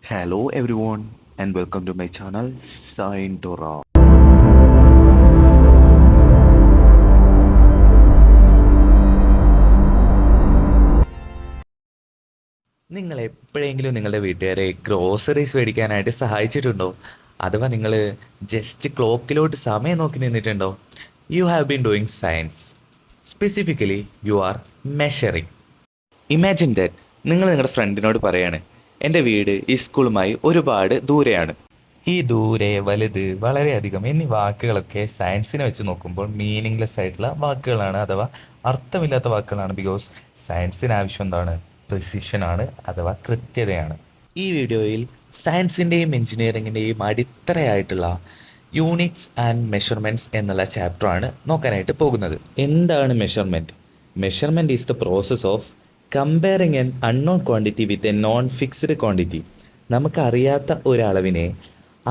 Hello everyone and welcome to my channel Saintora. നിങ്ങൾ എപ്പോഴെങ്കിലും നിങ്ങളുടെ വീട്ടുകാരെ ഗ്രോസറീസ് മേടിക്കാനായിട്ട് സഹായിച്ചിട്ടുണ്ടോ? അഥവാ നിങ്ങൾ ജസ്റ്റ് ക്ലോക്കിലോട്ട് സമയം നോക്കി നിന്നിട്ടുണ്ടോ? You have been doing science. Specifically you are measuring. Imagine that നിങ്ങൾ നിങ്ങളുടെ ഫ്രണ്ടിനോട് പറയാണ്, എൻ്റെ വീട് ഈ സ്കൂളുമായി ഒരുപാട് ദൂരെയാണ്. ഈ ദൂരെ, വലുത്, വളരെയധികം എന്നീ വാക്കുകളൊക്കെ സയൻസിനെ വെച്ച് നോക്കുമ്പോൾ മീനിങ്ലെസ് ആയിട്ടുള്ള വാക്കുകളാണ്, അഥവാ അർത്ഥമില്ലാത്ത വാക്കുകളാണ്. ബിക്കോസ് സയൻസിന് ആവശ്യം എന്താണ്? പ്രിസിഷനാണ്, അഥവാ കൃത്യതയാണ്. ഈ വീഡിയോയിൽ സയൻസിൻ്റെയും എഞ്ചിനീയറിങ്ങിൻ്റെയും അടിത്തറയായിട്ടുള്ള യൂണിറ്റ്സ് ആൻഡ് മെഷർമെൻറ്റ്സ് എന്നുള്ള ചാപ്റ്ററാണ് നോക്കാനായിട്ട് പോകുന്നത്. എന്താണ് measurement? Measurement is the process of comparing an unknown quantity with a known fixed quantity. നമുക്കറിയാത്ത ഒരളവിനെ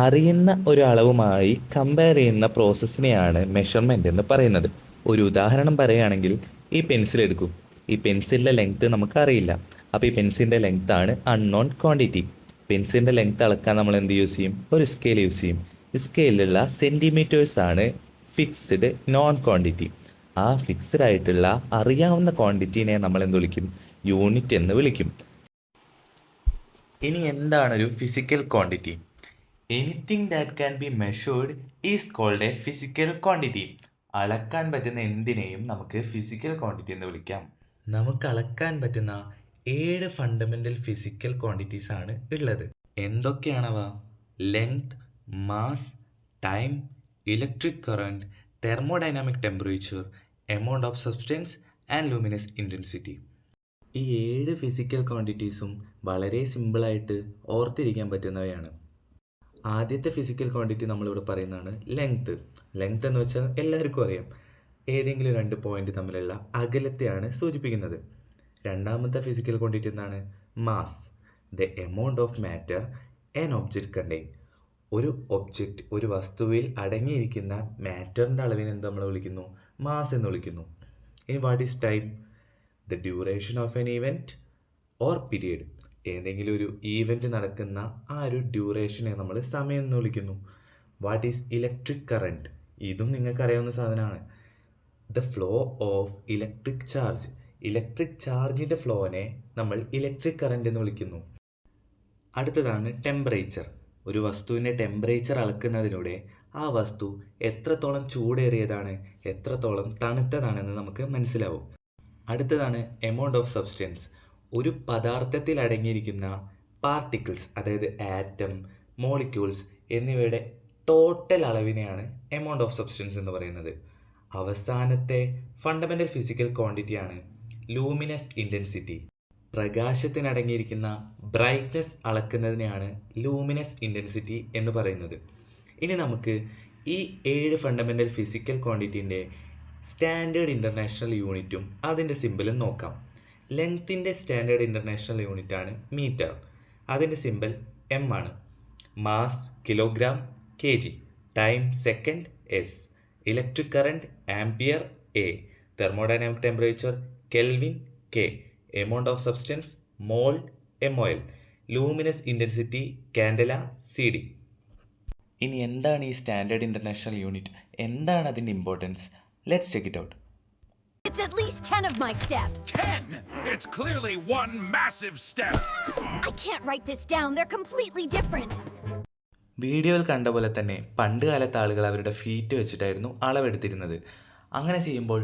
അറിയുന്ന ഒരു അളവുമായി കമ്പയർ ചെയ്യുന്ന പ്രോസസ്സിനെയാണ് മെഷർമെൻ്റ് എന്ന് പറയുന്നത്. ഒരു ഉദാഹരണം പറയുകയാണെങ്കിൽ, ഈ പെൻസിൽ എടുക്കും. ഈ പെൻസിലിൻ്റെ ലെങ്ത്ത് നമുക്കറിയില്ല. അപ്പോൾ ഈ പെൻസിലിൻ്റെ ലെങ്ത് ആണ് അൺനോൺ ക്വാണ്ടിറ്റി. പെൻസിലിൻ്റെ ലെങ്ത് അളക്കാൻ നമ്മൾ എന്ത് യൂസ് ചെയ്യും? ഒരു സ്കെയിൽ യൂസ് ചെയ്യും. ഈ സ്കെയിലുള്ള സെൻറ്റിമീറ്റേഴ്സ് ആണ് ഫിക്സ്ഡ് നോൺ ക്വാണ്ടിറ്റി. ആ ഫിക്സ്ഡ് ആയിട്ടുള്ള അറിയാവുന്ന ക്വാണ്ടിറ്റീനെ നമ്മൾ എന്ത് വിളിക്കും? യൂണിറ്റ് എന്ന് വിളിക്കും. ഇനി എന്താണൊരു physical quantity? Anything that can be measured is called a physical quantity. അളക്കാൻ പറ്റുന്ന എന്തിനേയും നമുക്ക് ഫിസിക്കൽ ക്വാണ്ടിറ്റി എന്ന് വിളിക്കാം. നമുക്ക് അളക്കാൻ പറ്റുന്ന 7 ഫണ്ടമെൻ്റൽ ഫിസിക്കൽ ക്വാണ്ടിറ്റീസ് ആണ് ഉള്ളത്. എന്തൊക്കെയാണവ? Length, mass, time, electric current, thermodynamic temperature, amount of substance and luminous intensity. ഈ 7 ഫിസിക്കൽ ക്വാണ്ടിറ്റീസും വളരെ സിമ്പിളായിട്ട് ഓർത്തിരിക്കാൻ പറ്റുന്നവയാണ്. ആദ്യത്തെ ഫിസിക്കൽ ക്വാണ്ടിറ്റി നമ്മളിവിടെ പറയുന്നതാണ് ലെങ്ത്. ലെങ്ത് എന്ന് വെച്ചാൽ എല്ലാവർക്കും അറിയാം, ഏതെങ്കിലും 2 പോയിന്റ് തമ്മിലുള്ള അകലത്തെയാണ് സൂചിപ്പിക്കുന്നത്. രണ്ടാമത്തെ ഫിസിക്കൽ ക്വാണ്ടിറ്റി എന്താണ്? Mass. The amount of matter an object contain. ഒരു ഒബ്ജക്റ്റ്, ഒരു വസ്തുവിൽ അടങ്ങിയിരിക്കുന്ന മാറ്ററിൻ്റെ അളവിനെ എന്ത് നമ്മൾ വിളിക്കുന്നു? മാസ് എന്ന് വിളിക്കുന്നു. ഇനി what is time? The duration of N event or period. ഏതെങ്കിലും ഒരു ഈവൻറ്റ് നടക്കുന്ന ആ ഒരു ഡ്യൂറേഷനെ നമ്മൾ സമയം എന്ന് വിളിക്കുന്നു. What is electric current? ഇതും നിങ്ങൾക്കറിയാവുന്ന സാധനമാണ്. The flow of electric charge. Electric ചാർജിൻ്റെ ഫ്ലോനെ നമ്മൾ ഇലക്ട്രിക് കറണ്ട് എന്ന് വിളിക്കുന്നു. അടുത്തതാണ് ടെമ്പറേച്ചർ. ഒരു വസ്തുവിൻ്റെ ടെമ്പറേച്ചർ അളക്കുന്നതിലൂടെ ആ വസ്തു എത്രത്തോളം ചൂടേറിയതാണ്, എത്രത്തോളം തണുത്തതാണെന്ന് നമുക്ക് മനസ്സിലാവും. അടുത്തതാണ് എമൗണ്ട് ഓഫ് സബ്സ്റ്റൻസ്. ഒരു പദാർത്ഥത്തിൽ അടങ്ങിയിരിക്കുന്ന പാർട്ടിക്കിൾസ്, അതായത് ആറ്റം, മോളിക്യൂൾസ് എന്നിവയുടെ ടോട്ടൽ അളവിനെയാണ് എമൗണ്ട് ഓഫ് സബ്സ്റ്റൻസ് എന്ന് പറയുന്നത്. അവസാനത്തെ ഫണ്ടമെൻ്റൽ ഫിസിക്കൽ ക്വാണ്ടിറ്റിയാണ് ലൂമിനസ് ഇൻറ്റൻസിറ്റി. പ്രകാശത്തിനടങ്ങിയിരിക്കുന്ന ബ്രൈറ്റ്നസ് അളക്കുന്നതിനെയാണ് ലൂമിനസ് ഇൻറ്റൻസിറ്റി എന്ന് പറയുന്നത്. ഇനി നമുക്ക് ഈ 7 ഫണ്ടമെൻ്റൽ ഫിസിക്കൽ ക്വാണ്ടിറ്റീൻ്റെ സ്റ്റാൻഡേർഡ് ഇൻ്റർനാഷണൽ യൂണിറ്റും അതിൻ്റെ സിമ്പിളും നോക്കാം. ലെങ്ത്തിൻ്റെ സ്റ്റാൻഡേർഡ് ഇൻ്റർനാഷണൽ യൂണിറ്റാണ് മീറ്റർ. അതിൻ്റെ സിമ്പിൾ എം ആണ്. Mass kilogram, K G. Time second, S. Electric current ampere, A. Thermodynamic temperature kelvin, K. Amount of substance mole, MOL. Luminous intensity candela, CD. ഇനി എന്താണ് ഈ സ്റ്റാൻഡേർഡ് ഇൻ്റർനാഷണൽ യൂണിറ്റ്? എന്താണ് അതിൻ്റെ importance? Let's check it out. It's at least 10 of my steps. 10? It's clearly one massive step. I can't write this down. They're completely different. വീഡിയോയിൽ കണ്ട പോലെ തന്നെ പണ്ട് കാലത്തെ ആളുകൾ അവരുടെ ഫീറ്റ് വെച്ചിട്ടായിരുന്നു അളവെടുത്തിരുന്നത്. അങ്ങനെ ചെയ്യുമ്പോൾ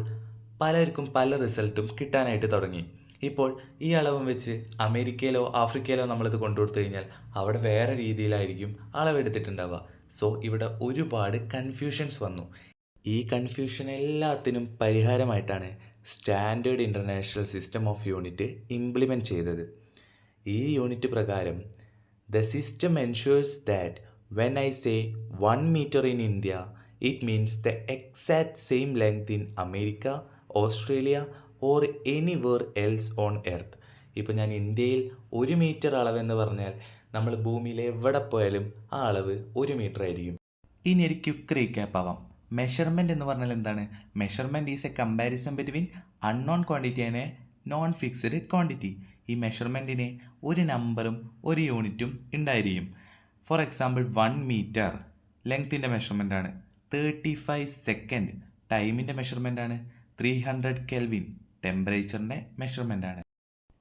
പലർക്കും പല റിസൾട്ടും കിട്ടാനായിട്ട് തുടങ്ങി. ഇപ്പോൾ ഈ അളവും വെച്ച് അമേരിക്കയിലോ ആഫ്രിക്കയിലോ നമ്മളിത് കൊണ്ടുകൊടുത്തു കഴിഞ്ഞാൽ അവിടെ വേറെ രീതിയിലായിരിക്കും അളവെടുത്തിട്ടുണ്ടാവുക. സോ ഇവിടെ ഒരുപാട് കൺഫ്യൂഷൻസ് വന്നു. ഈ കൺഫ്യൂഷൻ എല്ലാത്തിനും പരിഹാരമായിട്ടാണ് standard international system of unit implement ചെയ്തത്. ഈ യൂണിറ്റ് പ്രകാരം the system ensures that when I say 1 meter in India, it means the exact same length in America, Australia or anywhere else on earth. ഇപ്പോൾ ഞാൻ ഇന്ത്യയിൽ 1 metre അളവെന്ന് പറഞ്ഞാൽ നമ്മൾ ഭൂമിയിൽ എവിടെ പോയാലും ആ അളവ് 1 മീറ്റർ ആയിരിക്കും. ഇനി ഒരു ക്വിക്ക് റീക്യാപ്പ് ആവാം. മെഷർമെൻറ്റ് എന്ന് പറഞ്ഞാൽ എന്താണ്? Measurement is a comparison between unknown quantity and a known fixed quantity. ഈ മെഷർമെൻറ്റിന് ഒരു നമ്പറും ഒരു യൂണിറ്റും ഉണ്ടായിരിക്കും. ഫോർ എക്സാമ്പിൾ 1 മീറ്റർ ലെങ്ത്തിൻ്റെ മെഷർമെൻ്റാണ്. 35 സെക്കൻഡ് ടൈമിൻ്റെ മെഷർമെൻ്റാണ്. 300 കെൽവിൻ ടെമ്പറേച്ചറിൻ്റെ മെഷർമെൻ്റാണ്.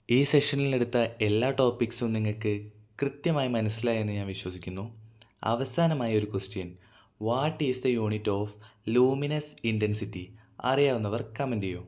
ഈ സെഷനിലെടുത്ത എല്ലാ ടോപ്പിക്സും നിങ്ങൾക്ക് കൃത്യമായി മനസ്സിലായെന്ന് ഞാൻ വിശ്വസിക്കുന്നു. അവസാനമായ ഒരു question, what is the unit of luminous intensity? അറിയാവുന്നവർ കമൻറ്റ് ചെയ്യൂ.